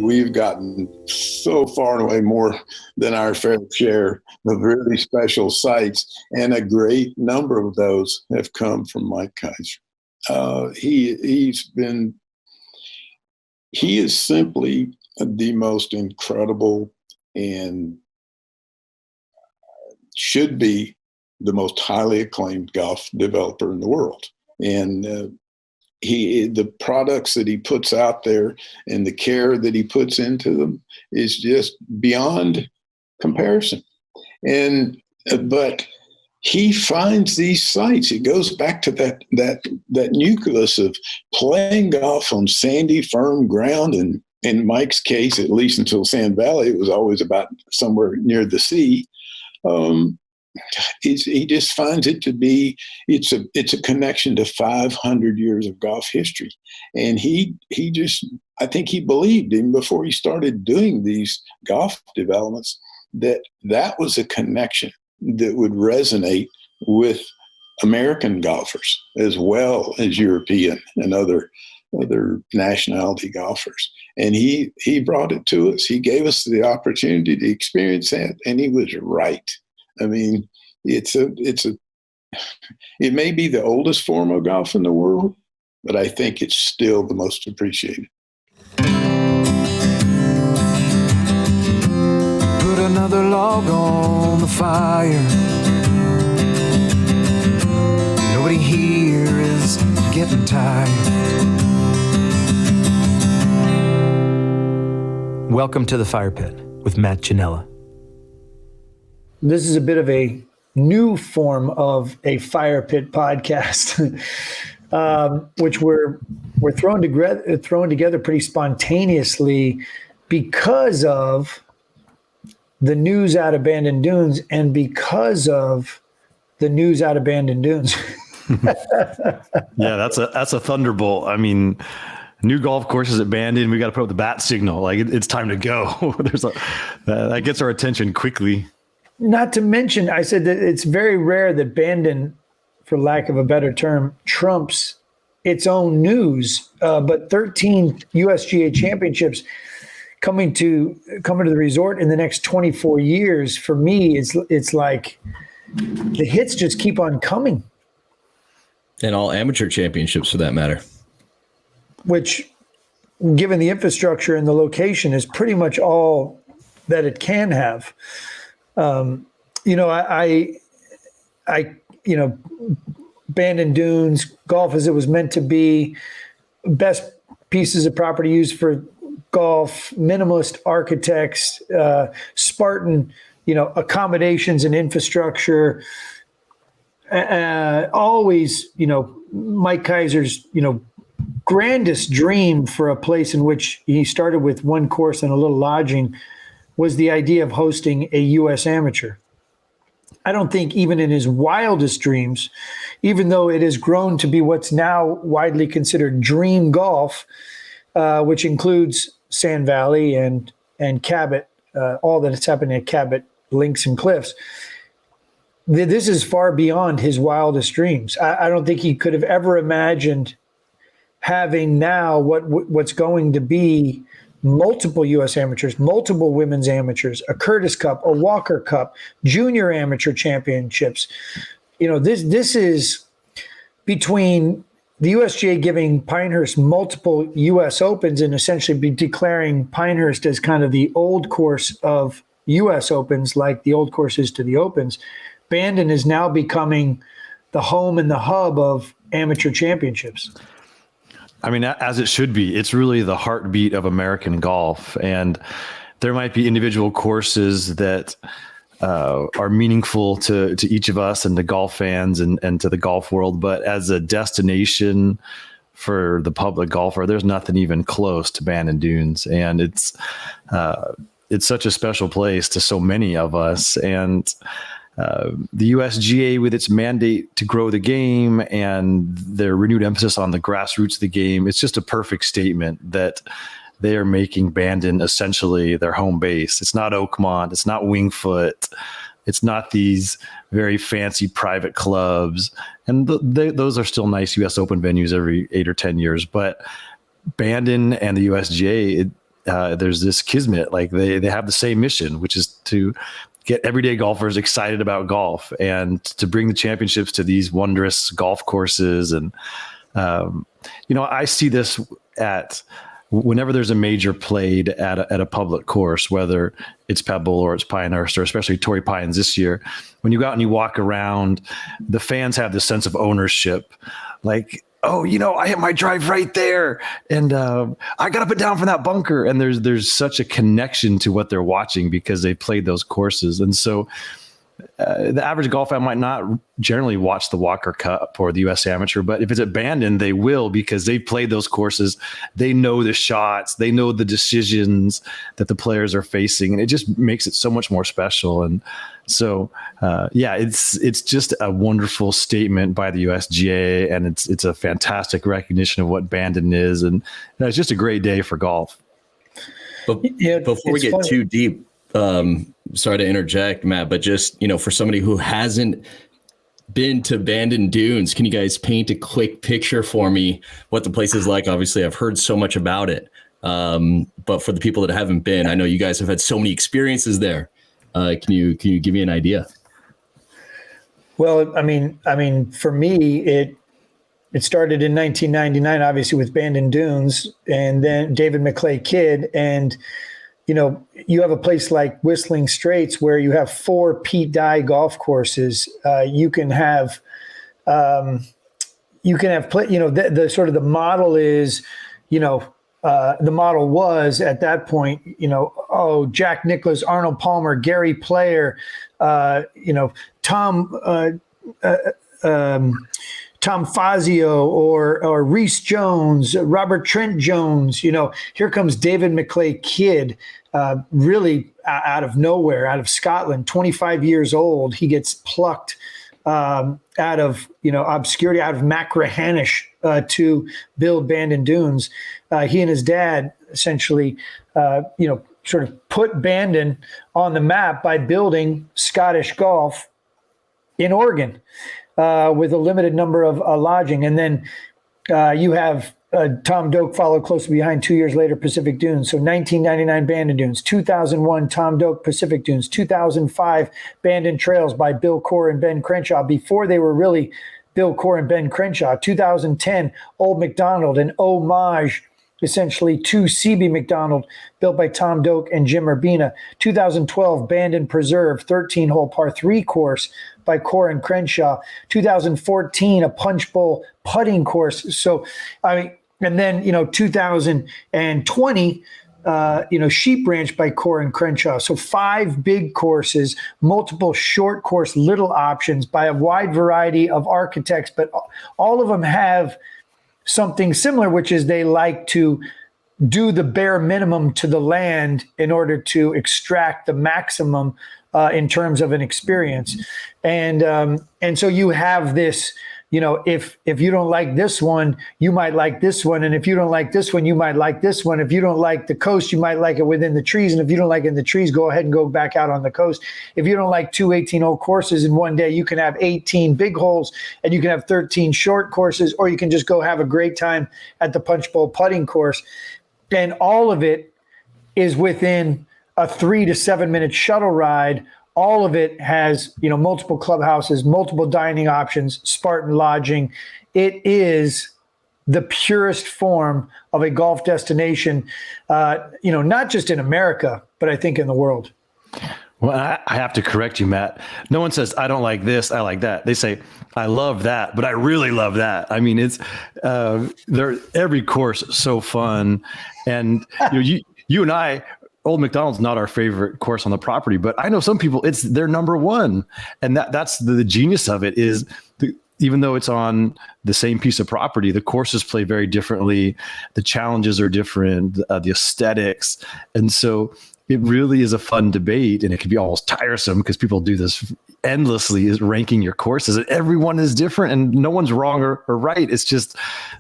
We've gotten so far and away more than our fair share of really special sites, and a great number of those have come from Mike Keiser. He is simply the most incredible and should be the most highly acclaimed golf developer in the world. And the products that he puts out there and the care that he puts into them is just beyond comparison. But he finds these sites. It goes back to that nucleus of playing golf on sandy, firm ground. And in Mike's case, at least until Sand Valley, it was always about somewhere near the sea. He just finds it to be, it's a connection to 500 years of golf history. And I think he believed, even before he started doing these golf developments, that was a connection that would resonate with American golfers as well as European and other nationality golfers. And he brought it to us. He gave us the opportunity to experience that, and he was right. I mean, it may be the oldest form of golf in the world, but I think it's still the most appreciated. Put another log on the fire. Nobody here is getting tired. Welcome to the Fire Pit with Matt Ginella. This is a bit of a new form of a Fire Pit podcast, which we're throwing together pretty spontaneously because of the news out of Bandon Dunes and because of the news out of Bandon Dunes. Yeah, that's a thunderbolt. I mean, new golf courses at Bandon, we got to put up the bat signal. Like it's time to go. That gets our attention quickly. Not to mention, I said that it's very rare that Bandon, for lack of a better term, trumps its own news. But 13 USGA championships coming to the resort in the next 24 years, for me, it's like the hits just keep on coming. And all amateur championships, for that matter. Which, given the infrastructure and the location, is pretty much all that it can have. Bandon Dunes, golf as it was meant to be, best pieces of property used for golf, minimalist architects, Spartan, accommodations and infrastructure. Always, Mike Keiser's, grandest dream for a place in which he started with one course and a little lodging was the idea of hosting a U.S. amateur. I don't think even in his wildest dreams, even though it has grown to be what's now widely considered dream golf, which includes Sand Valley and Cabot, all that has happened at Cabot, Links and Cliffs. This is far beyond his wildest dreams. I don't think he could have ever imagined having now what's going to be multiple U.S. amateurs, multiple women's amateurs, a Curtis Cup, a Walker Cup, junior amateur championships. This is between the USGA giving Pinehurst multiple U.S. Opens and essentially be declaring Pinehurst as kind of the old course of U.S. Opens, like the old course is to the Opens. Bandon is now becoming the home and the hub of amateur championships. I mean, as it should be. It's really the heartbeat of American golf. And there might be individual courses that are meaningful to each of us and to golf fans and to the golf world. But as a destination for the public golfer, there's nothing even close to Bandon Dunes. And it's such a special place to so many of us. And the USGA, with its mandate to grow the game and their renewed emphasis on the grassroots of the game, it's just a perfect statement that they are making Bandon essentially their home base. It's not Oakmont. It's not Wingfoot. It's not these very fancy private clubs. And those are still nice U.S. Open venues every 8 or 10 years. But Bandon and the USGA, there's this kismet, like they have the same mission, which is to get everyday golfers excited about golf and to bring the championships to these wondrous golf courses. And, I see this whenever there's a major played at a public course, whether it's Pebble or it's Pinehurst or especially Torrey Pines this year, when you go out and you walk around, the fans have this sense of ownership, like, oh, I hit my drive right there, and I got to put down from that bunker. And there's such a connection to what they're watching because they played those courses. And so the average golf fan might not generally watch the Walker Cup or the U.S. Amateur, but if it's at Bandon, they will, because they played those courses. They know the shots, they know the decisions that the players are facing, and it just makes it so much more special. And so, it's just a wonderful statement by the USGA, and it's a fantastic recognition of what Bandon is, and it's just a great day for golf. But before we get too deep, sorry to interject, Matt, but just, for somebody who hasn't been to Bandon Dunes, can you guys paint a quick picture for me what the place is like? Obviously, I've heard so much about it. But for the people that haven't been, I know you guys have had so many experiences there. Can you give me an idea? Well, I mean, for me, it started in 1999, obviously with Bandon Dunes, and then David McClay Kidd, and you have a place like Whistling Straits where you have 4 Pete Dye golf courses. You can have the sort of the model is, the model was at that point, Jack Nicklaus, Arnold Palmer, Gary Player, Tom Fazio or Reese Jones, Robert Trent Jones. Here comes David McClay Kidd, really out of nowhere, out of Scotland, 25 years old. He gets plucked out of obscurity, out of Machrihanish to build Bandon Dunes. He and his dad essentially, sort of put Bandon on the map by building Scottish golf in Oregon. With a limited number of lodging. And then you have Tom Doak followed closely behind 2 years later, Pacific Dunes. So 1999 Bandon Dunes, 2001 Tom Doak Pacific Dunes, 2005 Bandon Trails by Bill Corr and Ben Crenshaw before they were really Bill Corr and Ben Crenshaw, 2010 Old McDonald, an homage essentially to CB McDonald, built by Tom Doak and Jim Urbina, 2012 Bandon Preserve, 13-hole par 3 course by Corr and Crenshaw, 2014 a punch bowl putting course. So, and then 2020 Sheep Ranch by Corr and Crenshaw. So 5 big courses, multiple short course little options by a wide variety of architects, but all of them have something similar, which is they like to do the bare minimum to the land in order to extract the maximum in terms of an experience. And so you have this, if you don't like this one, you might like this one. And if you don't like this one, you might like this one. If you don't like the coast, you might like it within the trees. And if you don't like it in the trees, go ahead and go back out on the coast. If you don't like 2 18-hole courses in one day, you can have 18 big holes and you can have 13 short courses, or you can just go have a great time at the punch bowl putting course. And all of it is within a 3 to 7 minute shuttle ride. All of it has, multiple clubhouses, multiple dining options, Spartan lodging. It is the purest form of a golf destination, not just in America, but I think in the world. Well, I have to correct you, Matt. No one says, I don't like this, I like that. They say, I love that, but I really love that. I mean, it's every course is so fun. And you and I, Old McDonald's not our favorite course on the property, but I know some people, it's their number one. And that's the genius of it is even though it's on the same piece of property, the courses play very differently. The challenges are different, the aesthetics. And so it really is a fun debate, and it can be almost tiresome because people do this endlessly, is ranking your courses, and everyone is different and no one's wrong or right. It's just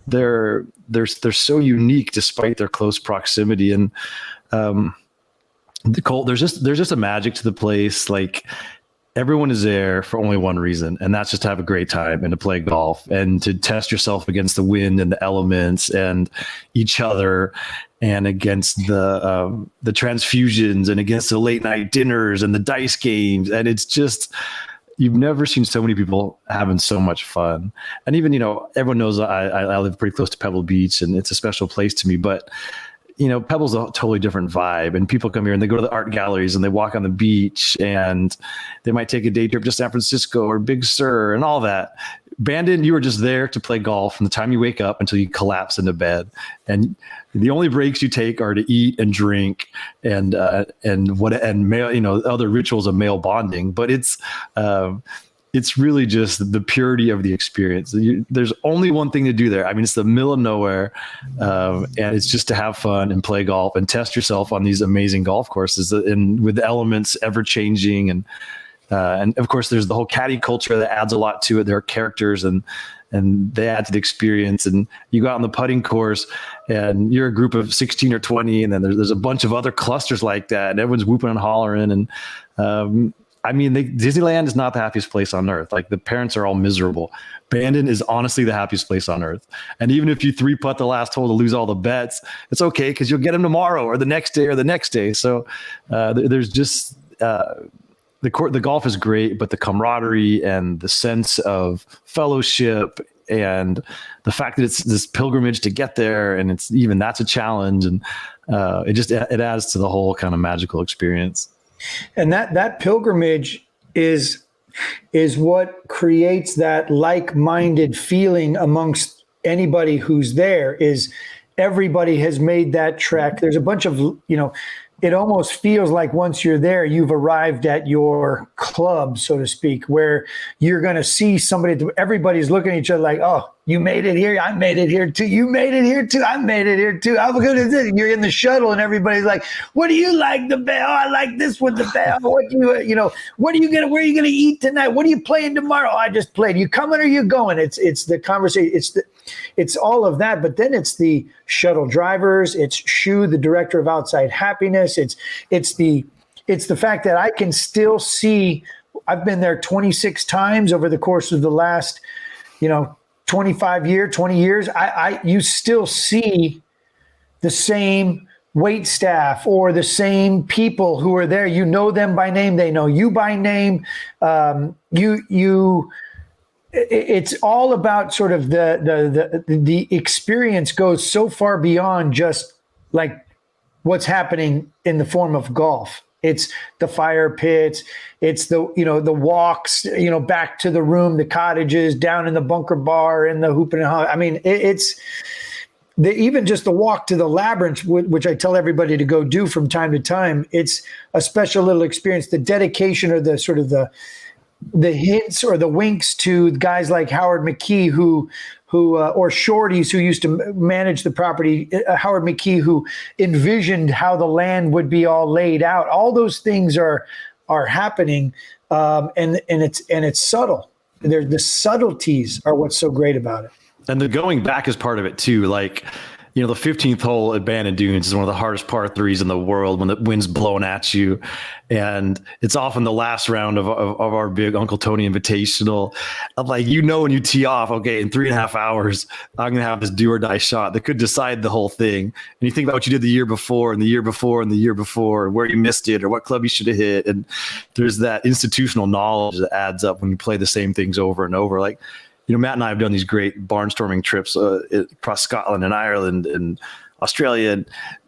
they're so unique despite their close proximity. And there's just a magic to the place. Like everyone is there for only one reason, and that's just to have a great time and to play golf and to test yourself against the wind and the elements and each other and against the transfusions and against the late night dinners and the dice games. And it's just, you've never seen so many people having so much fun. And even, everyone knows I live pretty close to Pebble Beach, and it's a special place to me, but Pebble's a totally different vibe, and people come here and they go to the art galleries and they walk on the beach, and they might take a day trip to San Francisco or Big Sur and all that. Bandon, you are just there to play golf from the time you wake up until you collapse into bed. And the only breaks you take are to eat and drink and male, other rituals of male bonding. But it's really just the purity of the experience. There's only one thing to do there. I mean, it's the middle of nowhere, and it's just to have fun and play golf and test yourself on these amazing golf courses, and with the elements ever changing. And of course, there's the whole caddy culture that adds a lot to it. There are characters, and they add to the experience. And you go out on the putting course, and you're a group of 16 or 20, and then there's a bunch of other clusters like that, and everyone's whooping and hollering. And Disneyland is not the happiest place on earth. Like, the parents are all miserable. Bandon is honestly the happiest place on earth. And even if you 3-putt the last hole to lose all the bets, it's okay, because you'll get them tomorrow or the next day or the next day. So there's just the golf is great, but the camaraderie and the sense of fellowship and the fact that it's this pilgrimage to get there, and that's a challenge, and it adds to the whole kind of magical experience. And that pilgrimage is what creates that like-minded feeling amongst anybody who's there. Is everybody has made that trek. There's a bunch of, it almost feels like once you're there, you've arrived at your club, so to speak, where you're going to see somebody, everybody's looking at each other like, oh, you made it here. I made it here too. You made it here too. I made it here too. I'm good at this. You're in the shuttle and everybody's like, what do you like the best? Oh, I like this one the best. What do where are you going to eat tonight? What are you playing tomorrow? Oh, I just played. You coming or you going? It's the conversation. It's all of that, but then it's the shuttle drivers. It's Shu, the director of Outside Happiness. It's the fact that I can still see. I've been there 26 times over the course of the last, 20 years. You still see the same wait staff or the same people who are there. You know them by name. They know you by name. It's all about sort of the experience goes so far beyond just like what's happening in the form of golf. It's the fire pits. It's the walks, back to the room, the cottages, down in the bunker bar, and the hooping and hollering. I mean, it's even just the walk to the labyrinth, which I tell everybody to go do from time to time. It's a special little experience. The dedication or the sort of the hints or the winks to guys like Howard McKee, who or Shorties who used to manage the property, Howard McKee, who envisioned how the land would be all laid out. All those things are happening, and it's subtle. The subtleties are what's so great about it. And the going back is part of it too. Like, the 15th hole at Bandon Dunes is one of the hardest par threes in the world when the wind's blowing at you. And it's often the last round of our big Uncle Tony Invitational. Like, when you tee off, okay, in 3.5 hours, I'm going to have this do or die shot that could decide the whole thing. And you think about what you did the year before and the year before and the year before, where you missed it or what club you should have hit. And there's that institutional knowledge that adds up when you play the same things over and over. Like, Matt and I have done these great barnstorming trips across Scotland and Ireland and Australia. And,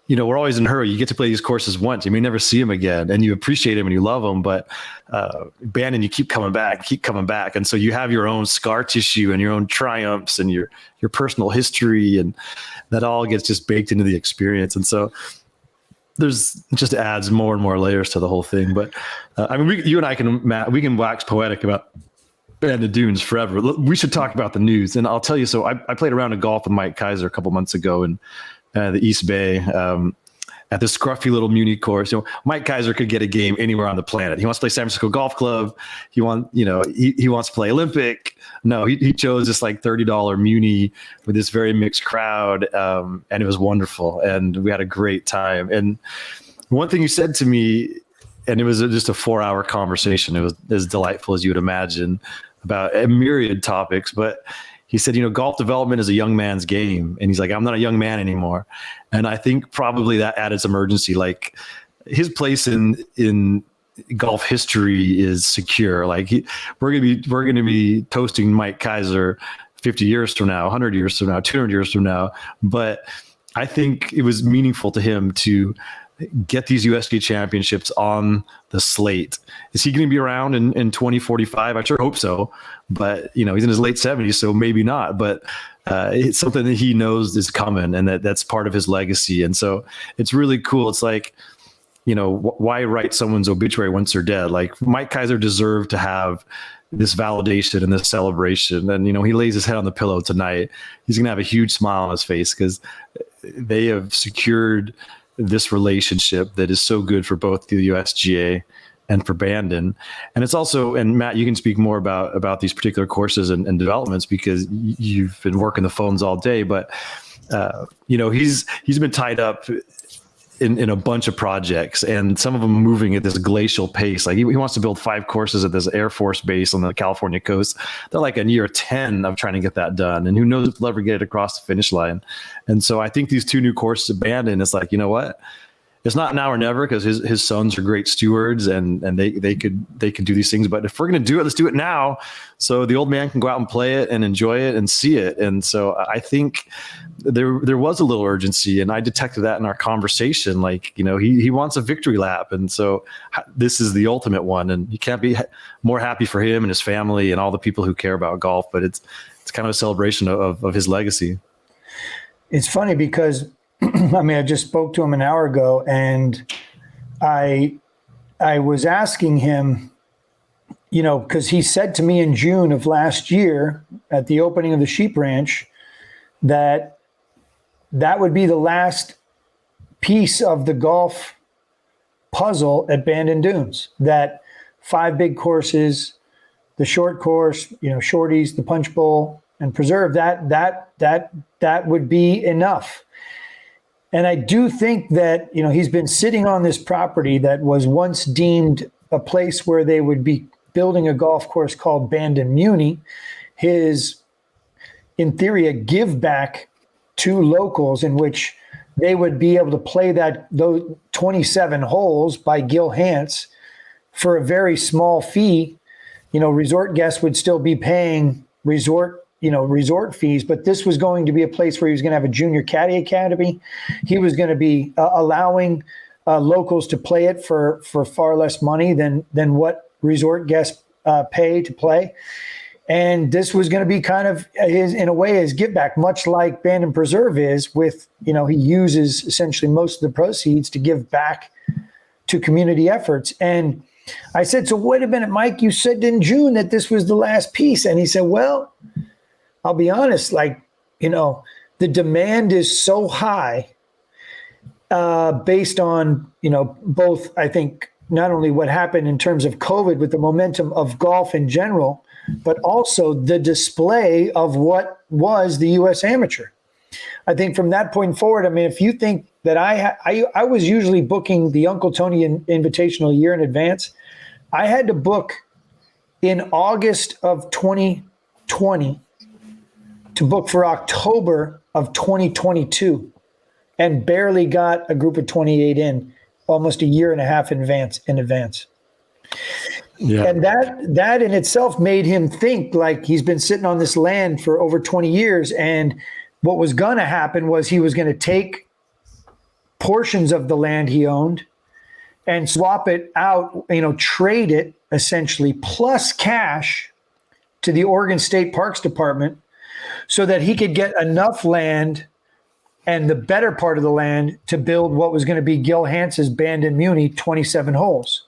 we're always in a hurry. You get to play these courses once. You may never see them again, and you appreciate them and you love them. But Bandon, you keep coming back. And so you have your own scar tissue and your own triumphs and your personal history, and that all gets just baked into the experience. And so there's just adds more and more layers to the whole thing. But you and I Matt, we can wax poetic about Bandon Dunes forever. We should talk about the news. And I'll tell you, so I played a round of golf with Mike Keiser a couple months ago in the East Bay at this scruffy little Muni course. Mike Keiser could get a game anywhere on the planet. He wants to play San Francisco Golf Club. He wants to play Olympic. No, he chose this like $30 Muni with this very mixed crowd. And it was wonderful. And we had a great time. And one thing you said to me, and it was just a 4-hour conversation. It was as delightful as you would imagine about a myriad topics. But he said, golf development is a young man's game. And he's like, I'm not a young man anymore. And I think probably that added some urgency. Like his place in golf history is secure. Like we're going to be toasting Mike Keiser 50 years from now, 100 years from now, 200 years from now. But I think it was meaningful to him to get these USGA championships on the slate. Is he going to be around in 2045? I sure hope so. But, he's in his late 70s, so maybe not. But it's something that he knows is coming, and that's part of his legacy. And so it's really cool. It's like, why write someone's obituary once they're dead? Like Mike Keiser deserved to have this validation and this celebration. And, he lays his head on the pillow tonight. He's going to have a huge smile on his face because they have secured this relationship that is so good for both the USGA and for Bandon. And it's also, and Matt, you can speak more about these particular courses and developments because you've been working the phones all day, but he's been tied up in a bunch of projects, and some of them moving at this glacial pace. Like he wants to build 5 courses at this Air Force base on the California coast. They're like in year 10 of trying to get that done. And who knows if they'll ever get it across the finish line. And so I think these 2 new courses at Bandon, it's like, you know what? It's not now or never because his sons are great stewards and they could do these things. But if we're going to do it, let's do it now. So the old man can go out and play it and enjoy it and see it. And so I think there was a little urgency, and I detected that in our conversation. Like, he wants a victory lap. And so this is the ultimate one, and you can't be more happy for him and his family and all the people who care about golf, but it's kind of a celebration of his legacy. It's funny because I just spoke to him an hour ago, and I was asking him, because he said to me in June of last year at the opening of the sheep ranch that would be the last piece of the golf puzzle at Bandon Dunes, that 5 big courses, the short course, shorties, the punch bowl, and preserve, that would be enough. And I do think that, he's been sitting on this property that was once deemed a place where they would be building a golf course called Bandon Muni. His, in theory, a give back to locals in which they would be able to play those 27 holes by Gil Hance for a very small fee. Resort guests would still be paying resort fees, but this was going to be a place where he was going to have a junior caddy academy. He was going to be allowing locals to play it for far less money than what resort guests pay to play. And this was going to be kind of in a way, his give back, much like Bandon Preserve is with, he uses essentially most of the proceeds to give back to community efforts. And I said, so wait a minute, Mike, you said in June that this was the last piece. And he said, well, I'll be honest, the demand is so high based on, both, I think, not only what happened in terms of COVID with the momentum of golf in general, but also the display of what was the U.S. Amateur. I think from that point forward, if you think that I was usually booking the Uncle Tony Invitational a year in advance, I had to book in August of 2020 to book for October of 2022 and barely got a group of 28 in almost a year and a half in advance. Yeah. And that in itself made him think like he's been sitting on this land for over 20 years. And what was going to happen was he was going to take portions of the land he owned and swap it out, trade it essentially plus cash to the Oregon State Parks Department so that he could get enough land and the better part of the land to build what was going to be Gil Hance's Bandon Muni 27 holes.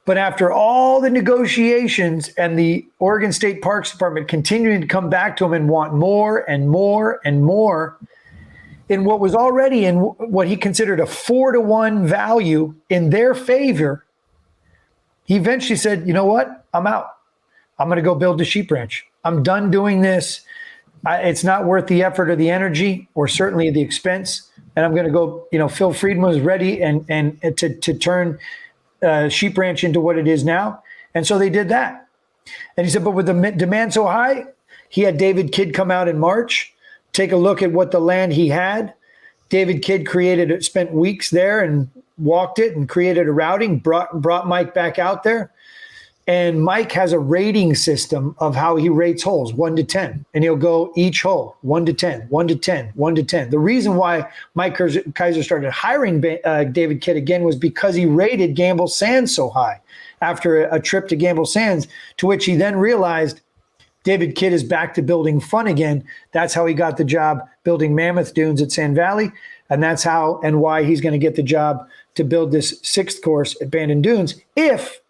But after all the negotiations and the Oregon State Parks Department continuing to come back to him and want more and more and more in what was already in what he considered a 4-to-1 value in their favor, he eventually said, you know what? I'm out. I'm going to go build a sheep ranch. I'm done doing this. It's not worth the effort or the energy or certainly the expense. And I'm going to go, Phil Friedman was ready and to turn Sheep Ranch into what it is now. And so they did that. And he said, but with the demand so high, he had David Kidd come out in March, take a look at what the land he had. David Kidd spent weeks there and walked it and created a routing, brought Mike back out there. And Mike has a rating system of how he rates holes, 1 to 10. And he'll go each hole, 1 to 10, 1 to 10, 1 to 10. The reason why Mike Keiser started hiring David Kidd again was because he rated Gamble Sands so high after a trip to Gamble Sands, to which he then realized David Kidd is back to building fun again. That's how he got the job building Mammoth Dunes at Sand Valley. And that's how and why he's going to get the job to build this 6th course at Bandon Dunes if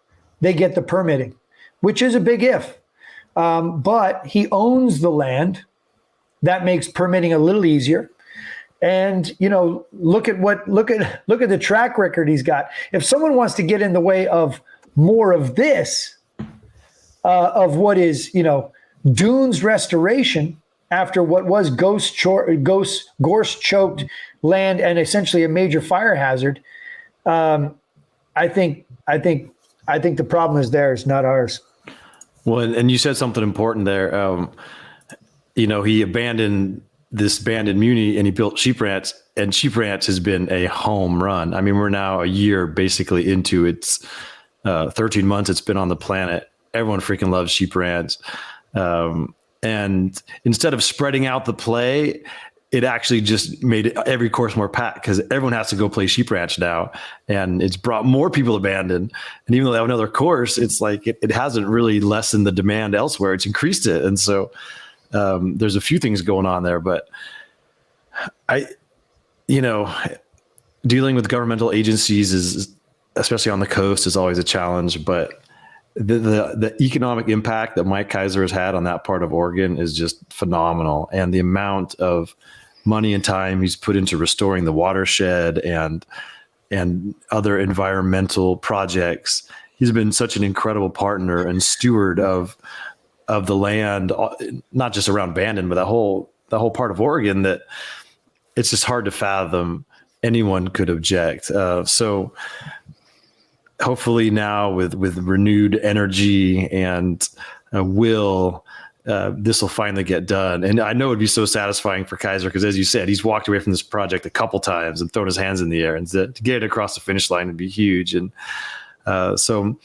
they get the permitting, which is a big if. But he owns the land. That makes permitting a little easier. And, look at the track record he's got. If someone wants to get in the way of more of this, of what is, dunes restoration after what was gorse-choked land and essentially a major fire hazard, I think the problem is theirs, not ours. Well, and you said something important there. He abandoned this Bandon Muni and he built Sheep Ranch, and Sheep Ranch has been a home run. I mean, we're now a year basically into its 13 months it's been on the planet. Everyone freaking loves Sheep Ranch. And instead of spreading out the play, it actually just made every course more packed because everyone has to go play Sheep Ranch now. And it's brought more people to Bandon. And even though they have another course, it's like it hasn't really lessened the demand elsewhere. It's increased it. And so there's a few things going on there. But dealing with governmental agencies is, especially on the coast, is always a challenge. But the economic impact that Mike Keiser has had on that part of Oregon is just phenomenal. And the amount of money and time he's put into restoring the watershed and other environmental projects, he's been such an incredible partner and steward of the land, not just around Bandon, but the whole part of Oregon, that it's just hard to fathom anyone could object. So hopefully now with renewed energy and will, this will finally get done. And I know it'd be so satisfying for Keiser because, as you said, he's walked away from this project a couple times and thrown his hands in the air, and to get it across the finish line would be huge. And so,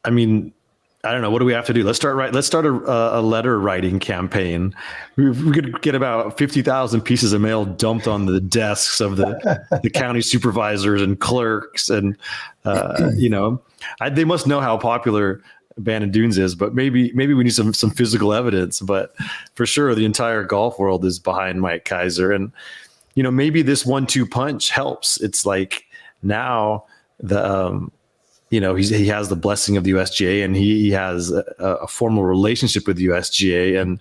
I mean, I don't know. What do we have to do? Let's start a letter writing campaign. We could get about 50,000 pieces of mail dumped on the desks of the county supervisors and clerks. And, they must know how popular Bandon Dunes is, but maybe we need some physical evidence. But for sure, the entire golf world is behind Mike Keiser. And, maybe this 1-2 punch helps. It's like now he has the blessing of the USGA, and he has a formal relationship with the USGA, and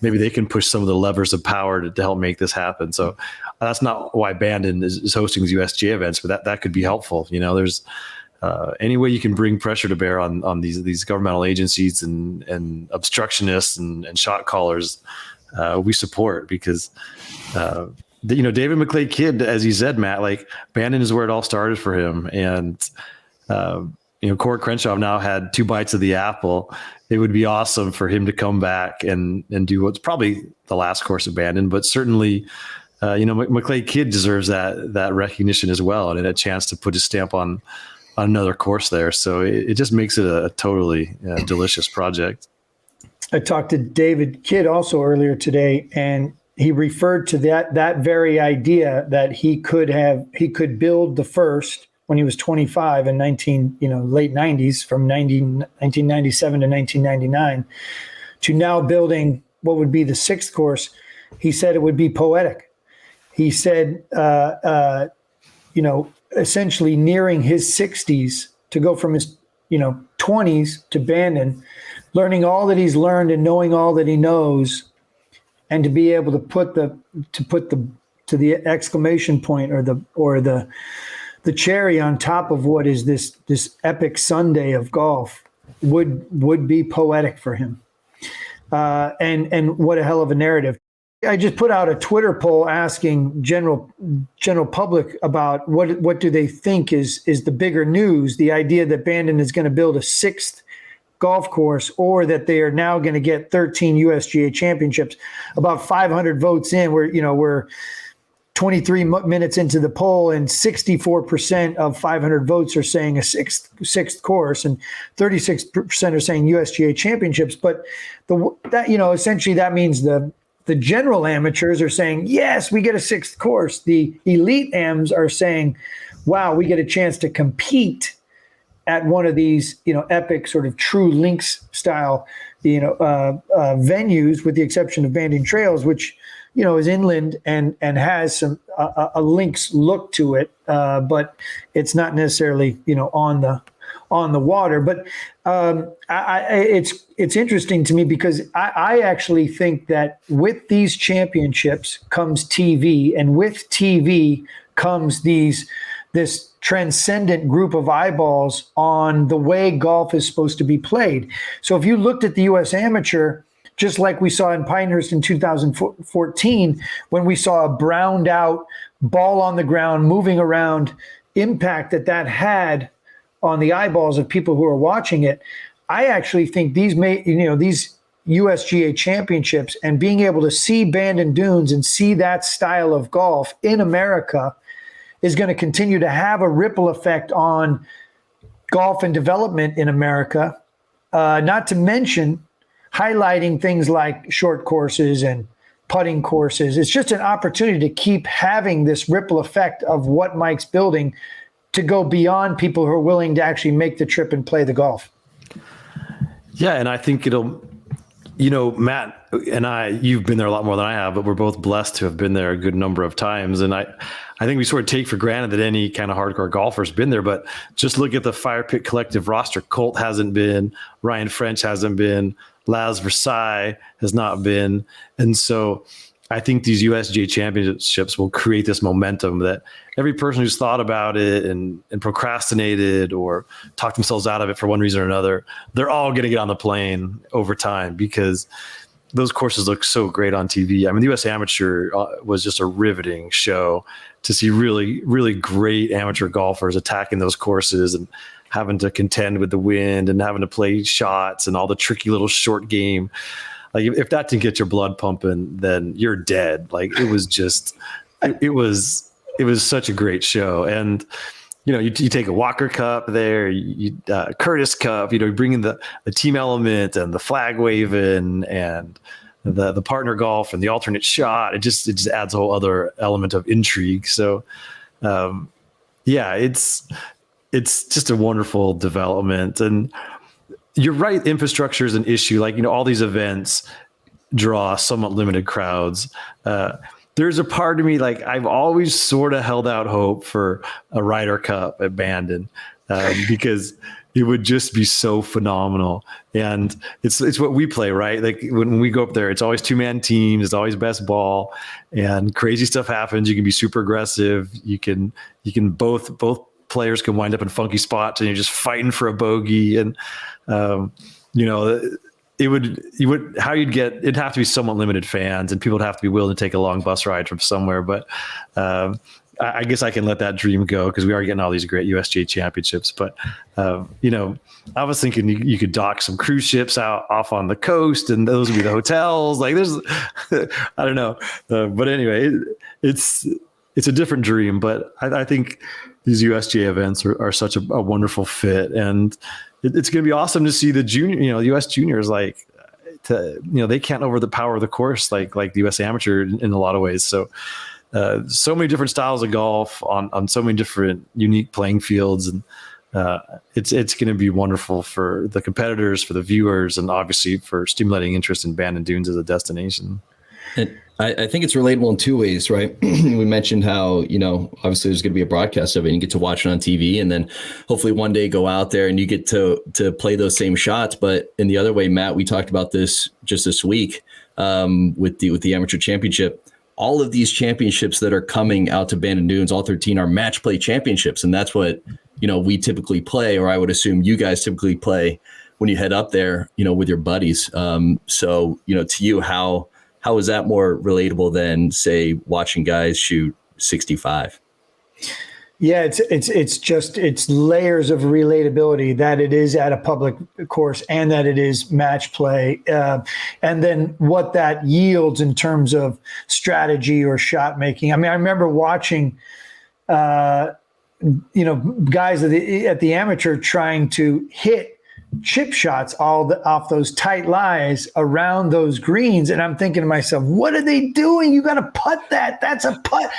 maybe they can push some of the levers of power to help make this happen. So that's not why Bandon is hosting these USGA events, but that could be helpful. There's any way you can bring pressure to bear on these governmental agencies and obstructionists and shot callers, we support, because David McClay Kidd, as you said, Matt, like Bandon is where it all started for him. And Corey Crenshaw now had 2 bites of the apple. It would be awesome for him to come back and do what's probably the last course of Bandon, but certainly, McClay Kidd deserves that recognition as well, and a chance to put his stamp on another course there. So it just makes it a totally delicious project. I talked to David Kidd also earlier today, and he referred to that very idea that he could build the first when he was 25 in late 90s, from 1997 to 1999, to now building what would be the 6th course. He said it would be poetic. He said, essentially nearing his 60s, to go from his 20s to Bandon, learning all that he's learned and knowing all that he knows, and to be able to put the exclamation point or the cherry on top of what is this epic Sunday of golf would be poetic for him. And what a hell of a narrative. I just put out a Twitter poll asking general public about what do they think is the bigger news, the idea that Bandon is going to build a 6th golf course, or that they are now going to get 13 USGA championships. About 500 votes in, we're 23 minutes into the poll, and 64% of 500 votes are saying a sixth course, and 36% are saying USGA championships. But essentially that means the general amateurs are saying, yes, we get a 6th course. The elite AMs are saying, wow, we get a chance to compete at one of these, epic sort of true links style, venues, with the exception of Bandon Trails, which, is inland and has some a links look to it, but it's not necessarily, on the water. But it's interesting to me because I actually think that with these championships comes TV, and with TV comes this transcendent group of eyeballs on the way golf is supposed to be played. So if you looked at the U.S. Amateur, just like we saw in Pinehurst in 2014, when we saw a browned out ball on the ground moving around, impact that had on the eyeballs of people who are watching it, I actually think these USGA championships and being able to see Bandon Dunes and see that style of golf in America is going to continue to have a ripple effect on golf and development in America, not to mention highlighting things like short courses and putting courses. It's just an opportunity to keep having this ripple effect of what Mike's building to go beyond people who are willing to actually make the trip and play the golf. Yeah, and I think it'll, Matt and I, you've been there a lot more than I have, but we're both blessed to have been there a good number of times. And I think we sort of take for granted that any kind of hardcore golfer's been there, but just look at the Fire Pit Collective roster. Colt hasn't been, Ryan French hasn't been, Laz Versailles has not been. And so I think these USGA championships will create this momentum that every person who's thought about it and procrastinated or talked themselves out of it for one reason or another, they're all going to get on the plane over time because those courses look so great on TV. I mean, the US Amateur was just a riveting show to see really, really great amateur golfers attacking those courses and having to contend with the wind and having to play shots and all the tricky little short game. Like if that didn't get your blood pumping, then you're dead. Like it was just, it was such a great show. And, you take a Walker Cup there, Curtis Cup, you bring in the team element and the flag waving and the partner golf and the alternate shot. It just adds a whole other element of intrigue. So, it's just a wonderful development. And you're right, infrastructure is an issue. Like, all these events draw somewhat limited crowds. There's a part of me, like, I've always sort of held out hope for a Ryder Cup at Bandon because it would just be so phenomenal. And it's what we play, right? Like when we go up there, it's always 2-man teams. It's always best ball and crazy stuff happens. You can be super aggressive. You can both players can wind up in funky spots and you're just fighting for a bogey. And, it'd have to be somewhat limited fans and people would have to be willing to take a long bus ride from somewhere. But I guess I can let that dream go because we are getting all these great USGA championships. But, I was thinking you could dock some cruise ships out off on the coast and those would be the hotels. Like there's, I don't know. But anyway, it's a different dream, but I think these USGA events are such a wonderful fit, and it's going to be awesome to see the junior, the US juniors, like, they can't over the power of the course like the US Amateur in a lot of ways. So, so many different styles of golf on so many different unique playing fields, and it's going to be wonderful for the competitors, for the viewers, and obviously for stimulating interest in Bandon Dunes as a destination. And I think it's relatable in two ways, right? We mentioned how, obviously there's going to be a broadcast of it and you get to watch it on TV and then hopefully one day go out there and you get to play those same shots. But in the other way, Matt, we talked about this just this week with the amateur championship. All of these championships that are coming out to Bandon Dunes, all 13 are match play championships. And that's what, we typically play, or I would assume you guys typically play when you head up there, with your buddies. So, to you, how how is that more relatable than, say, watching guys shoot 65? Yeah, it's layers of relatability, that it is at a public course and that it is match play, and then what that yields in terms of strategy or shot making. I mean, I remember watching, guys at the amateur trying to hit chip shots off those tight lies around those greens, and I'm thinking to myself, what are they doing? You got to putt that. That's a putt.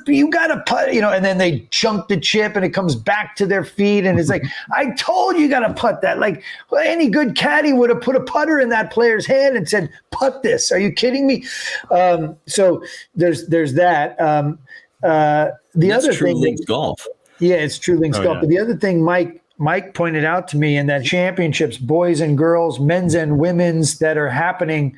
You got to putt. And then they chunk the chip and it comes back to their feet, and it's like, I told you got to putt that. Like, any good caddy would have put a putter in that player's hand and said, putt this. Are you kidding me? So there's that. The other true thing, links golf. Yeah, it's true links golf. Yeah. But the other thing, Mike pointed out to me, in that championships, boys and girls, men's and women's, that are happening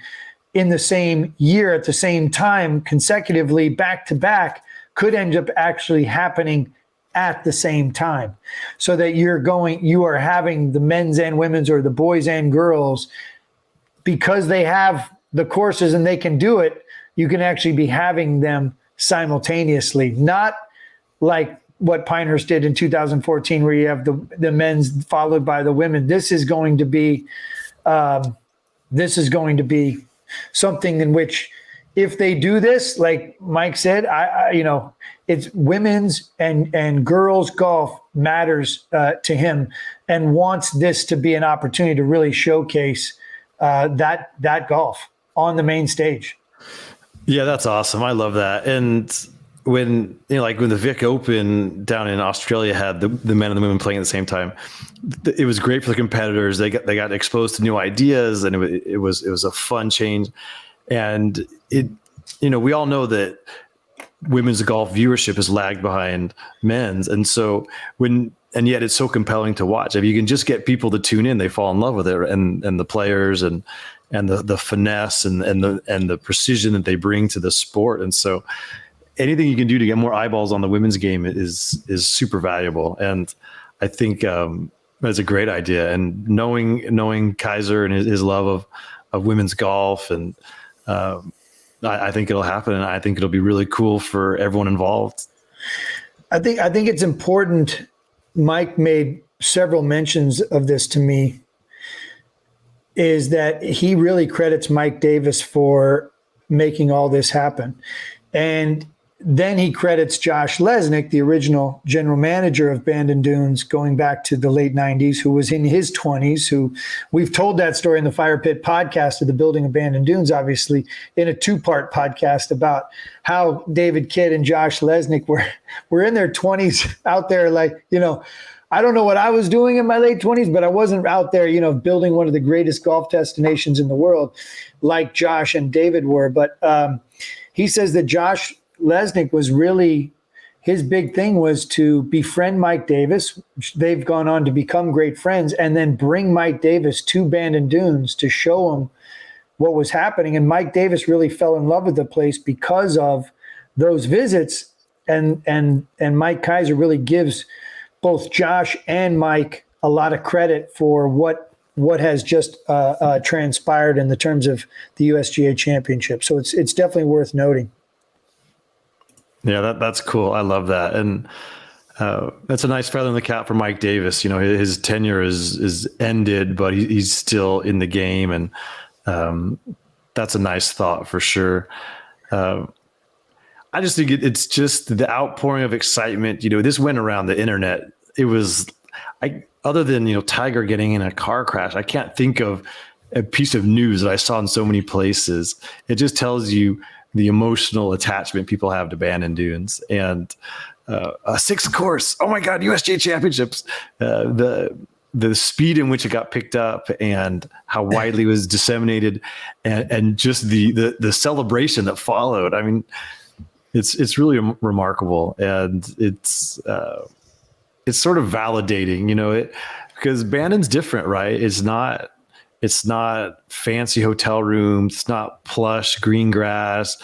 in the same year at the same time consecutively back to back, could end up actually happening at the same time, so that you are having the men's and women's, or the boys and girls, because they have the courses and they can do it. You can actually be having them simultaneously, not like what Pinehurst did in 2014, where you have the men's followed by the women. This is going to be something in which, if they do this, like Mike said, it's women's and girls golf matters to him, and wants this to be an opportunity to really showcase that golf on the main stage. Yeah, that's awesome. I love that. And when when the Vic Open down in Australia had the men and the women playing at the same time, it was great for the competitors. They got exposed to new ideas, and it was a fun change. And we all know that women's golf viewership has lagged behind men's, and yet it's so compelling to watch. If you can just get people to tune in, they fall in love with it, and the players and the finesse and the precision that they bring to the sport. And so anything you can do to get more eyeballs on the women's game is super valuable. And I think that's a great idea. And knowing Keiser and his love of women's golf, and I think it'll happen, and I think it'll be really cool for everyone involved. I think it's important. Mike made several mentions of this to me, is that he really credits Mike Davis for making all this happen. And then he credits Josh Lesnik, the original general manager of Bandon Dunes, going back to the late 90s, who was in his 20s, who we've told that story in the Fire Pit podcast of the building of Bandon Dunes, obviously, in a 2-part podcast about how David Kidd and Josh Lesnik were in their 20s out there, I don't know what I was doing in my late 20s, but I wasn't out there, building one of the greatest golf destinations in the world like Josh and David were. But he says that Josh Lesnik was really, his big thing was to befriend Mike Davis. They've gone on to become great friends, and then bring Mike Davis to Bandon Dunes to show him what was happening. And Mike Davis really fell in love with the place because of those visits. And Mike Keiser really gives both Josh and Mike a lot of credit for what has just transpired in the terms of the USGA Championship. So it's definitely worth noting. Yeah, that's cool. I love that. And that's a nice feather in the cap for Mike Davis. His tenure is ended, but he's still in the game. And that's a nice thought for sure. I just think it's just the outpouring of excitement. This went around the internet. It was, other than, Tiger getting in a car crash, I can't think of a piece of news that I saw in so many places. It just tells you the emotional attachment people have to Bandon Dunes, and a 6th course. Oh my God, USGA Championships. The speed in which it got picked up, and how widely it was disseminated, and just the celebration that followed. I mean, it's really remarkable, and it's sort of validating, because Bandon's different, right? It's not fancy hotel rooms. It's not plush green grass.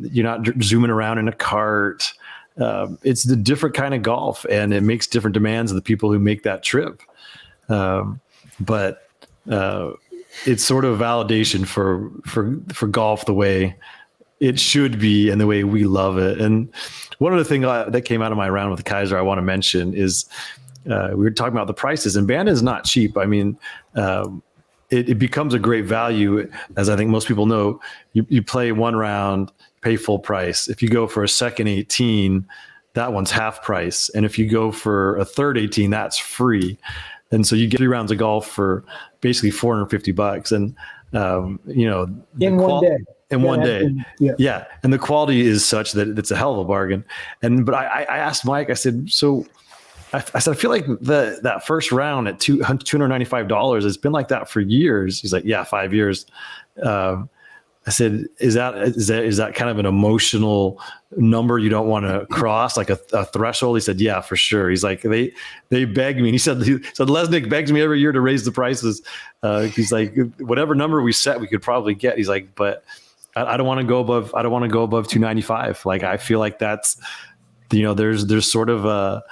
You're not zooming around in a cart. It's the different kind of golf, and it makes different demands of the people who make that trip. But it's sort of validation for golf the way it should be and the way we love it. And one of the things that came out of my round with Keiser I want to mention is we were talking about the prices, and Bandon is not cheap. I mean, it becomes a great value, as I think most people know. You play one round, pay full price. If you go for a second 18, that one's half price. And if you go for a third 18, that's free. And so you get 3 rounds of golf for basically $450. And, in one day. In one day. Yeah. And the quality is such that it's a hell of a bargain. But I asked Mike, I said, I feel like that first round at $295, it's been like that for years. He's like, yeah, 5 years. I said, is that kind of an emotional number you don't want to cross, like a threshold? He said, yeah, for sure. He's like, they beg me. And he said Lesnik begs me every year to raise the prices. He's like, whatever number we set, we could probably get. He's like, but I don't want to go above 295. Like, I feel like that's, there's sort of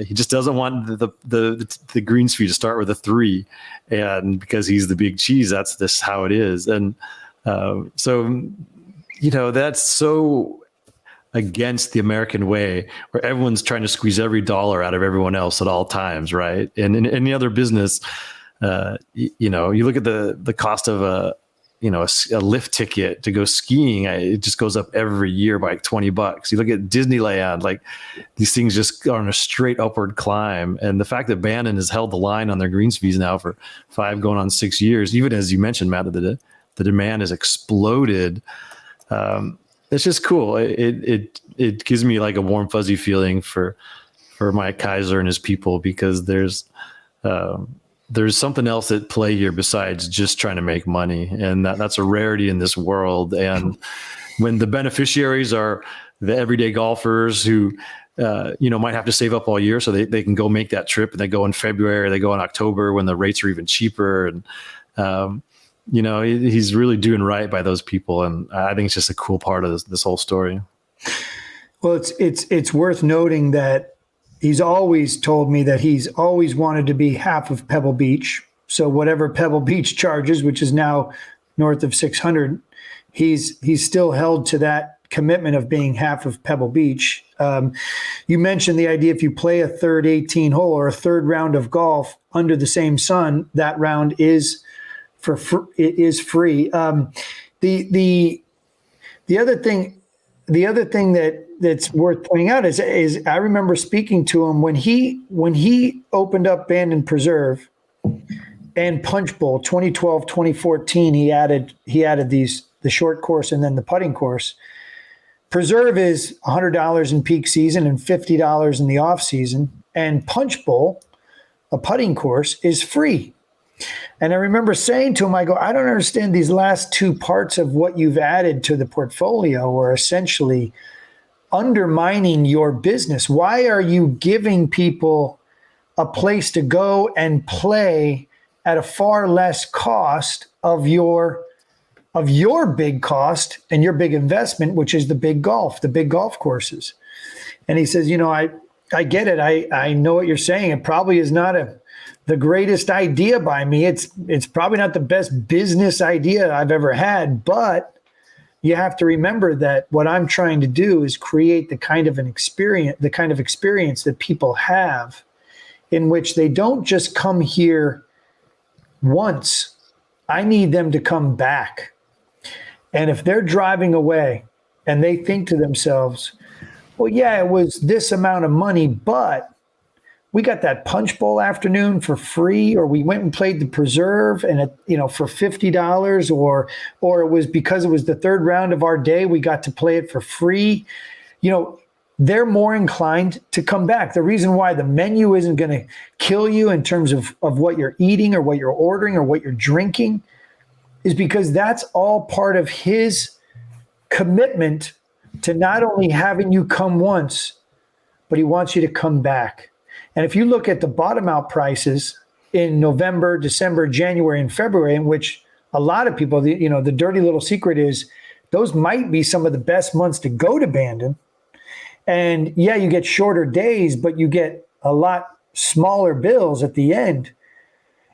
he just doesn't want the greens fee to start with a 3, and because he's the big cheese, that's this how it is. And so that's so against the American way, where everyone's trying to squeeze every dollar out of everyone else at all times, right? And in any other business, you look at the cost of a lift ticket to go skiing, it just goes up every year by like $20. You look at Disneyland, like these things just are on a straight upward climb. And the fact that Bandon has held the line on their greens fees now for 5 going on 6 years, even as you mentioned, Matt, the demand has exploded. It's just cool. It gives me like a warm fuzzy feeling for Mike Keiser and his people, because there's something else at play here besides just trying to make money. And that's a rarity in this world. And when the beneficiaries are the everyday golfers who, might have to save up all year so they can go make that trip, and they go in February, or they go in October when the rates are even cheaper. And, he's really doing right by those people. And I think it's just a cool part of this whole story. Well, it's worth noting that he's always told me that he's always wanted to be half of Pebble Beach. So whatever Pebble Beach charges, which is now north of 600, he's still held to that commitment of being half of Pebble Beach. You mentioned the idea, if you play a third 18 hole or a third round of golf under the same sun, that round is free. The other thing that's worth pointing out is I remember speaking to him when he opened up Bandon Preserve and Punch Bowl 2012, 2014. He added the short course and then the putting course. Preserve is $100 in peak season and $50 in the off season, and Punch Bowl, a putting course, is free. And I remember saying to him, I don't understand these last 2 parts of what you've added to the portfolio, or essentially undermining your business. Why are you giving people a place to go and play at a far less cost of your big cost and your big investment, which is the big golf courses? And he says, I get it. I know what you're saying. It probably is not the greatest idea by me. It's probably not the best business idea I've ever had, but you have to remember that what I'm trying to do is create the kind of experience that people have, in which they don't just come here once. I need them to come back. And if they're driving away and they think to themselves, well, yeah, it was this amount of money, but we got that Punch Bowl afternoon for free, or we went and played the Preserve and for $50, or it was because it was the third round of our day, we got to play it for free. They're more inclined to come back. The reason why the menu isn't going to kill you in terms of what you're eating or what you're ordering or what you're drinking is because that's all part of his commitment to not only having you come once, but he wants you to come back. And if you look at the bottom out prices in November, December, January, and February, in which a lot of people, the dirty little secret is those might be some of the best months to go to Bandon. And yeah, you get shorter days, but you get a lot smaller bills at the end,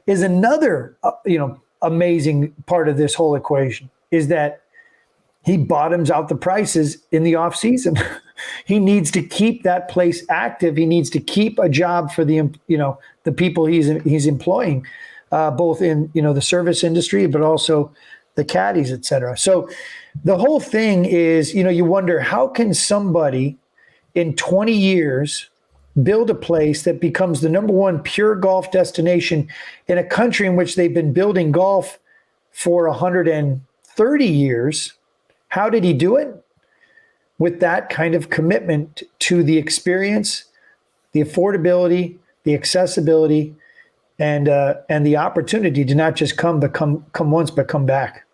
is another, amazing part of this whole equation is that he bottoms out the prices in the off season. He needs to keep that place active. He needs to keep a job for the people he's employing, both in the service industry, but also the caddies, et cetera. So the whole thing is, you wonder, how can somebody in 20 years build a place that becomes the number one pure golf destination in a country in which they've been building golf for 130 years? How did he do it? With that kind of commitment to the experience, the affordability, the accessibility, and the opportunity to not just come once, but come back.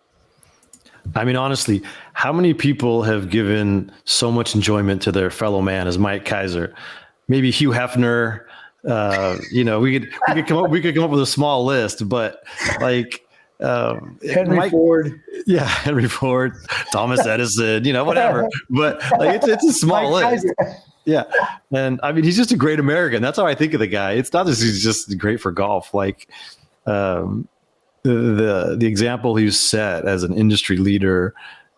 I mean, honestly, how many people have given so much enjoyment to their fellow man as Mike Keiser? Maybe Hugh Hefner. We could come up with a small list, but like Henry Ford. Yeah, Henry Ford, Thomas Edison, whatever. But like it's a small list. Yeah. And I mean, he's just a great American. That's how I think of the guy. It's not that he's just great for golf. Like the example he's set as an industry leader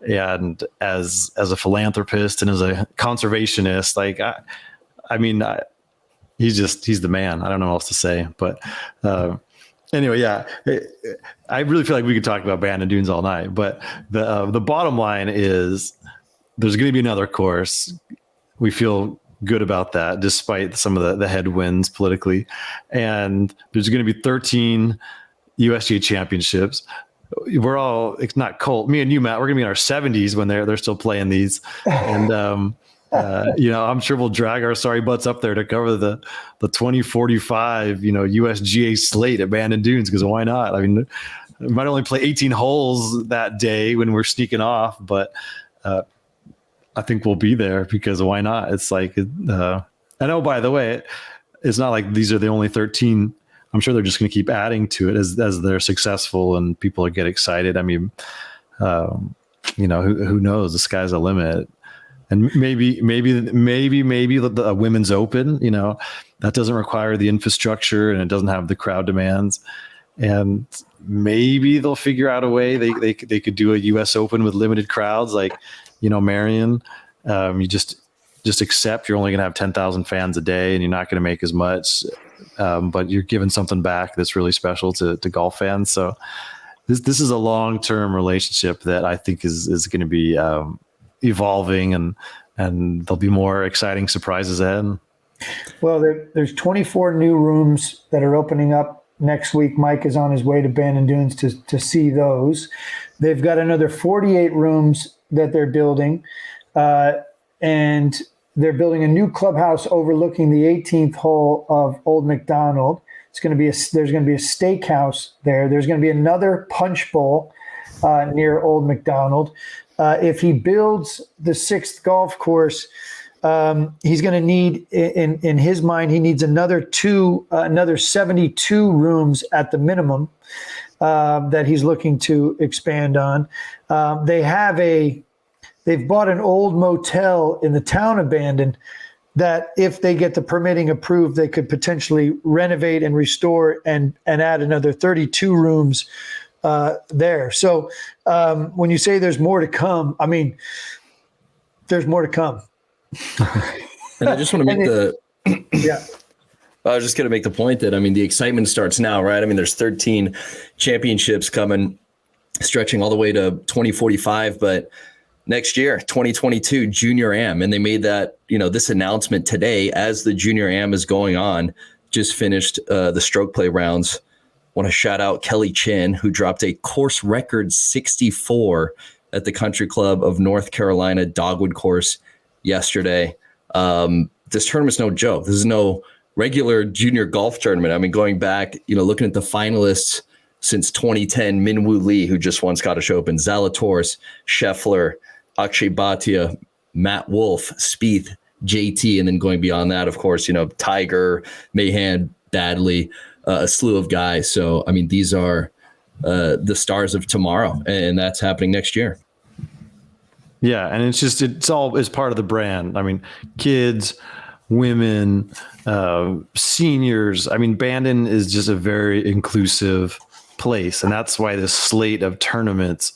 and as a philanthropist and as a conservationist, like he's the man. I don't know what else to say, but anyway, yeah, I really feel like we could talk about Bandon Dunes all night, but the bottom line is there's going to be another course. We feel good about that, despite some of the headwinds politically. And there's going to be 13 USGA championships. It's not cold. Me and you, Matt, we're going to be in our 70s when they're still playing these. And, I'm sure we'll drag our sorry butts up there to cover the 2045, USGA slate at Bandon Dunes, because why not? I mean, we might only play 18 holes that day when we're sneaking off, but I think we'll be there because why not? It's like, I know, by the way, it's not like these are the only 13. I'm sure they're just going to keep adding to it as they're successful and people get excited. I mean, who knows? The sky's the limit. And maybe the women's open, that doesn't require the infrastructure and it doesn't have the crowd demands. And maybe they'll figure out a way they could do a US Open with limited crowds, like, Marion. You just accept you're only going to have 10,000 fans a day and you're not going to make as much, but you're giving something back that's really special to golf fans. So this is a long-term relationship that I think is going to be evolving and there'll be more exciting surprises ahead. Well, there's 24 new rooms that are opening up next week. Mike is on his way to Bandon Dunes to see those. They've got another 48 rooms that they're building, and they're building a new clubhouse overlooking the 18th hole of Old McDonald. There's going to be a steakhouse there. There's going to be another punch bowl near Old McDonald. If he builds the 6th golf course, he's going to need, in his mind, he needs another 72 rooms at the minimum that he's looking to expand on. They've bought an old motel in the town of Bandon that, if they get the permitting approved, they could potentially renovate and restore and add another 32 rooms there. So when you say there's more to come, I mean, there's more to come. And I just want to make I was just going to make the point that, I mean, the excitement starts now, right? I mean, there's 13 championships coming, stretching all the way to 2045, but next year, 2022, Junior Am. And they made that, this announcement today as the Junior Am is going on, just finished the stroke play rounds. Want to shout out Kelly Chin, who dropped a course record 64 at the Country Club of North Carolina Dogwood course yesterday. This tournament's no joke. This is no regular junior golf tournament. I mean, going back, looking at the finalists since 2010, Minwoo Lee, who just won Scottish Open, Zalatoris, Scheffler, Akshay Bhatia, Matt Wolff, Spieth, JT, and then going beyond that, of course, Tiger, Mahan, Badley, a slew of guys. So, I mean, these are the stars of tomorrow, and that's happening next year. Yeah, and it's all as part of the brand. I mean, kids, women, seniors. I mean, Bandon is just a very inclusive place. And that's why this slate of tournaments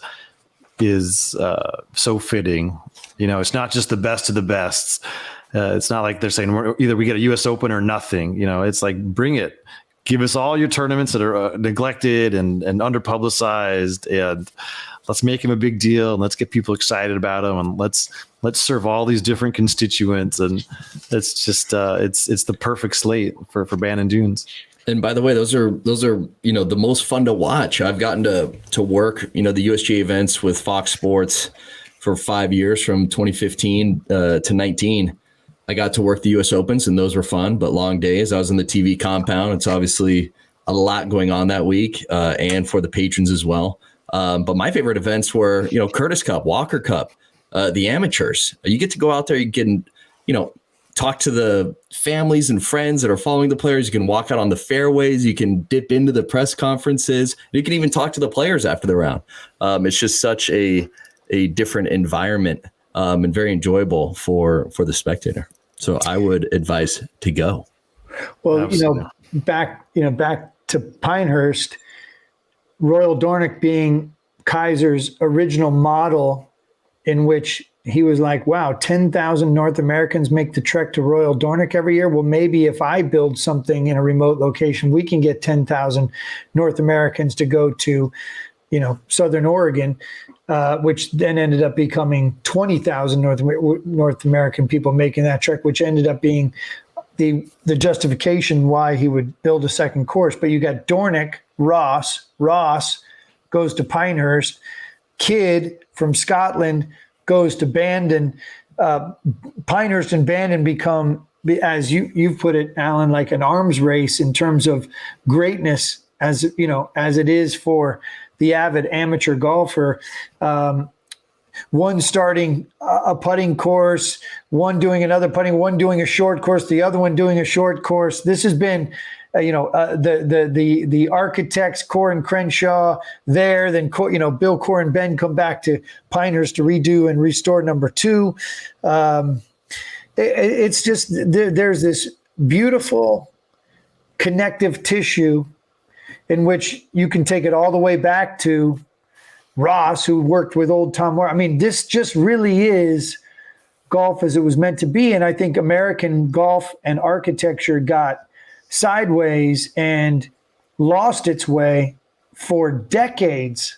is so fitting. It's not just the best of the best. It's not like they're saying either we get a U.S. Open or nothing. It's like, bring it. Give us all your tournaments that are neglected and underpublicized, and let's make them a big deal, and let's get people excited about them, and let's serve all these different constituents. And it's just it's the perfect slate for Bandon Dunes. And by the way, those are the most fun to watch. I've gotten to work the USGA events with Fox Sports for 5 years, from 2015 to 19. I got to work the U.S. Opens, and those were fun, but long days. I was in the TV compound. It's obviously a lot going on that week, and for the patrons as well. But my favorite events were, Curtis Cup, Walker Cup, the amateurs. You get to go out there, you can, talk to the families and friends that are following the players. You can walk out on the fairways. You can dip into the press conferences. You can even talk to the players after the round. It's just such a different environment, and very enjoyable for the spectator. So I would advise to go. Well, Absolutely. back to Pinehurst, Royal Dornoch being Keiser's original model, in which he was like, wow, 10,000 North Americans make the trek to Royal Dornoch every year. Well, maybe if I build something in a remote location, we can get 10,000 North Americans to go to, Southern Oregon, which then ended up becoming 20,000 North American people making that trek, which ended up being the justification why he would build a second course. But you got Dornoch, Ross goes to Pinehurst, Kidd from Scotland goes to Bandon. Pinehurst and Bandon become, as you've put it, Alan, like an arms race in terms of greatness, as it is for the avid amateur golfer. One starting a putting course, one doing another putting, one doing a short course, the other one doing a short course. This has been, the architects, Core and Crenshaw there, then Bill, Core, and Ben come back to Pinehurst to redo and restore number 2. It's just there's this beautiful connective tissue in which you can take it all the way back to Ross, who worked with old Tom Moore. I mean, this just really is golf as it was meant to be. And I think American golf and architecture got sideways and lost its way for decades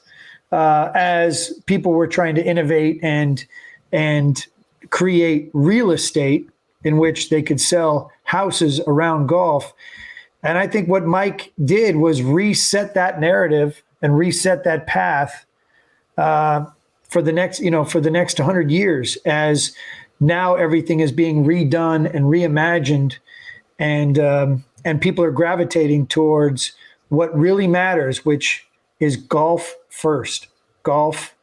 as people were trying to innovate and create real estate in which they could sell houses around golf. And I think what Mike did was reset that narrative and reset that path for the next 100 years, as now everything is being redone and reimagined, and people are gravitating towards what really matters, which is golf first, golf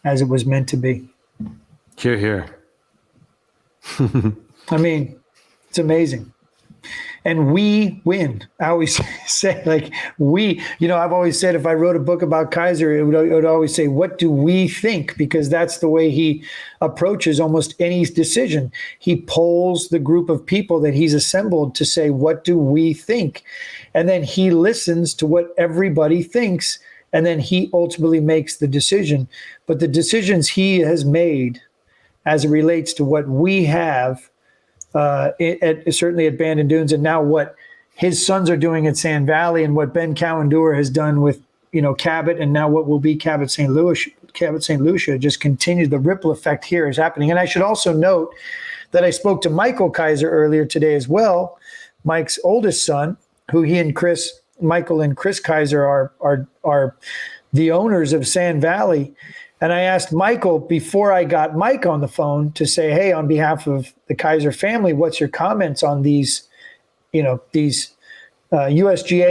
as it was meant to be. Hear, hear. I mean, it's amazing. And we win. I always say, I've always said if I wrote a book about Keiser, it would always say, what do we think? Because that's the way he approaches almost any decision. He polls the group of people that he's assembled to say, what do we think? And then he listens to what everybody thinks, and then he ultimately makes the decision. But the decisions he has made as it relates to what we have, certainly at Bandon Dunes, and now what his sons are doing at Sand Valley, and what Ben Cowan-Dewar has done with Cabot, and now what will be Cabot St. Lucia, just continue. The ripple effect here is happening. And I should also note that I spoke to Michael Keiser earlier today as well, Mike's oldest son, who Michael and Chris Keiser are the owners of Sand Valley. And I asked Michael before I got Mike on the phone to say, hey, on behalf of the Keiser family, what's your comments on these USGA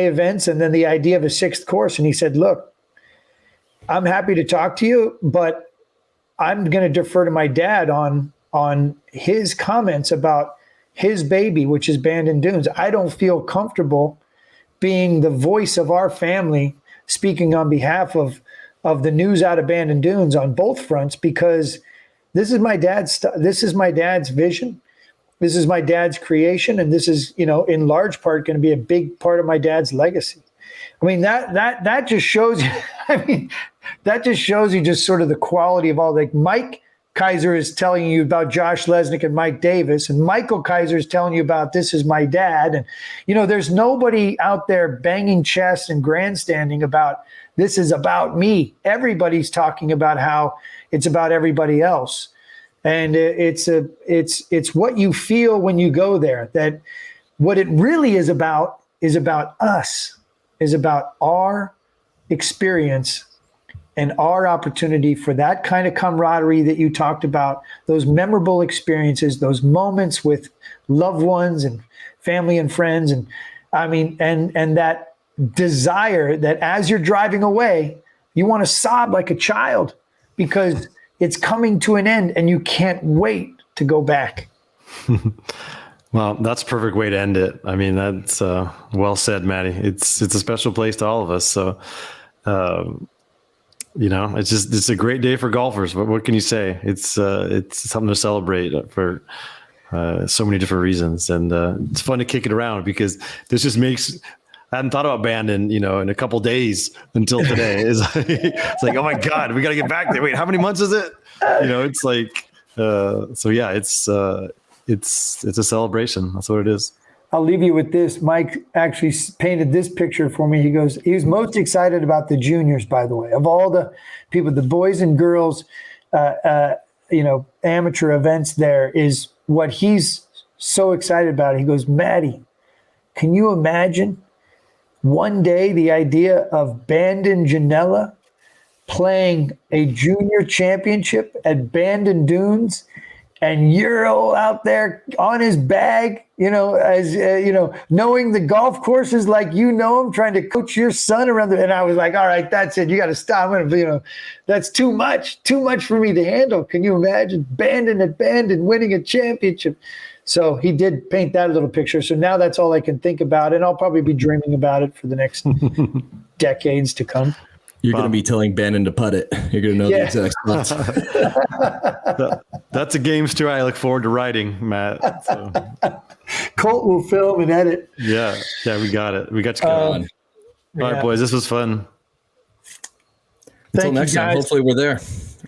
events and then the idea of a sixth course? And he said, look, I'm happy to talk to you, but I'm going to defer to my dad on his comments about his baby, which is Bandon Dunes. I don't feel comfortable being the voice of our family, speaking on behalf of the news out of Bandon Dunes on both fronts, because this is my dad's vision. This is my dad's creation. And this is, in large part going to be a big part of my dad's legacy. I mean, that just shows you, I mean, that just shows you just sort of the quality of all, like Mike Keiser is telling you about Josh Lesnik and Mike Davis, and Michael Keiser is telling you about This Is My Dad. And, you know, there's nobody out there banging chests and grandstanding about this is about me. Everybody's talking about how it's about everybody else. And it's what you feel when you go there, that what it really is about us, is about our experience and our opportunity for that kind of camaraderie that you talked about, those memorable experiences, those moments with loved ones and family and friends. And I mean, and that desire that as you're driving away, you want to sob like a child because it's coming to an end and you can't wait to go back. Well, that's a perfect way to end it. I mean, that's well said, Matty. It's a special place to all of us. So, you know, it's a great day for golfers. What can you say? It's something to celebrate for so many different reasons. And it's fun to kick it around because this just makes, I hadn't thought about Bandon, you know, in a couple days until today. It's like, oh my God, we got to get back there. Wait, how many months is it? You know, it's like, so yeah, it's a celebration. That's what it is. I'll leave you with this. Mike actually painted this picture for me. He goes, he was most excited about the juniors, by the way, of all the people, the boys and girls, you know, amateur events. There is what he's so excited about. He goes, Maddie, can you imagine one day the idea of Bandon Janela playing a junior championship at Bandon Dunes, and you're all out there on his bag, you know, as you know, knowing the golf courses like you know him, trying to coach your son around there. And I was like, all right, that's it. You got to stop. I'm gonna, you know, that's too much for me to handle. Can you imagine Bandon at Bandon winning a championship? So he did paint that little picture. So now that's all I can think about, and I'll probably be dreaming about it for the next decades to come. You're going to be telling Bandon to putt it. You're going to know the exact spots. That's a game story I look forward to writing, Matt. So. Colt will film and edit. Yeah, we got it. We got you going. All right, boys, this was fun. Until next time, hopefully we're there.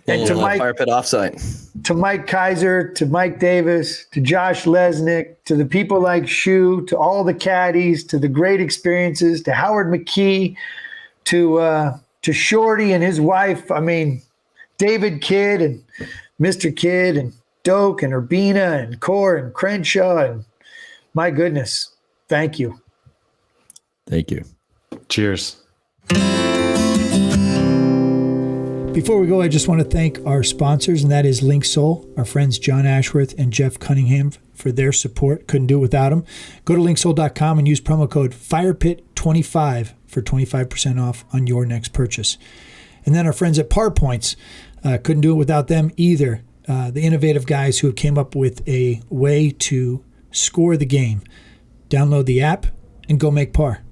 And to Mike, fire pit offsite. To Mike Keiser, to Mike Davis, to Josh Lesnik, to the people like Shu, to all the caddies, to the great experiences, to Howard McKee, to Shorty and his wife. I mean, David Kidd and Mr. Kidd and Doak and Urbina and Core and Crenshaw. And my goodness, thank you. Thank you. Cheers. Before we go, I just want to thank our sponsors, and that is Link Soul, our friends John Ashworth and Jeff Cunningham for their support. Couldn't do it without them. Go to linksoul.com and use promo code FIREPIT25 for 25% off on your next purchase. And then our friends at Par Points, couldn't do it without them either. The innovative guys who have came up with a way to score the game. Download the app and go make par.